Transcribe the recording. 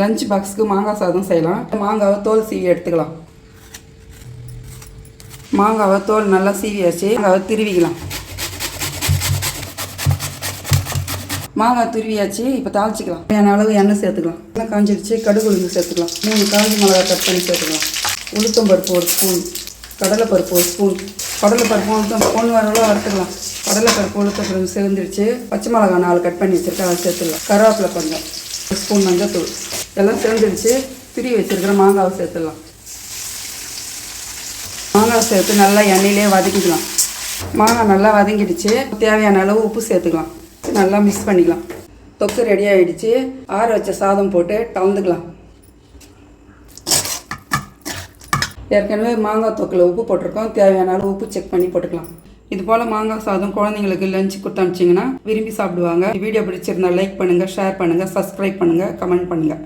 Lunch பாக்ஸுக்கு மாங்காய் சாதம் செய்யலாம். மாங்காவை தோல் சீவி எடுத்துக்கலாம். மாங்காவை தோல் நல்லா சீவியாச்சு. மாங்காவை திருவிக்கலாம். மாங்காய் துருவியாச்சு. இப்போ தாளிச்சிக்கலாம். தேவையான அளவு எண்ணெய் சேர்த்துக்கலாம். எண்ணெய் காஞ்சிடுச்சு. கடுகு உளுந்து சேர்த்துக்கலாம். 3 காஞ்சி மிளகா கட் பண்ணி சேர்த்துக்கலாம். உளுத்தம்பருப்பு 1 ஸ்பூன், கடலைப்பருப்பு 1 ஸ்பூன். கடலைப்பருப்பு உளுத்தம் பொன் வரவளோ வறுத்துக்கலாம். கடலைப்பருப்பு உளுத்தப்பருப்பு சேர்ந்துருச்சு. பச்சை மிளகா 4 கட் பண்ணி வச்சுருக்கேன், அதை சேர்த்துக்கலாம். கருவேப்பிலை கொஞ்சம், 1 ஸ்பூன் மஞ்சத்தூள் எல்லாம் சேர்ந்துருச்சு. திரி வச்சுருக்கிற மாங்காவை சேர்த்துக்கலாம். மாங்காய் சேர்த்து நல்லா எண்ணெயிலே வதக்கிக்கலாம். மாங்காய் நல்லா வதங்கிடுச்சு. தேவையான அளவு உப்பு சேர்த்துக்கலாம். நல்லா மிக்ஸ் பண்ணிக்கலாம். தொக்கு ரெடி ஆகிடுச்சு. ஆற வச்ச சாதம் போட்டு கலந்துக்கலாம். ஏற்கனவே மாங்காய் தொக்கில் உப்பு போட்டிருக்கோம். தேவையான அளவு உப்பு செக் பண்ணி போட்டுக்கலாம். இது போல் மாங்காய் சாதம் குழந்தைங்களுக்கு லஞ்சு கொடுத்து அனுப்பிச்சிங்கன்னா விரும்பி சாப்பிடுவாங்க. வீடியோ பிடிச்சிருந்தா லைக் பண்ணுங்கள், ஷேர் பண்ணுங்கள், சப்ஸ்கிரைப் பண்ணுங்கள், கமெண்ட் பண்ணுங்கள்.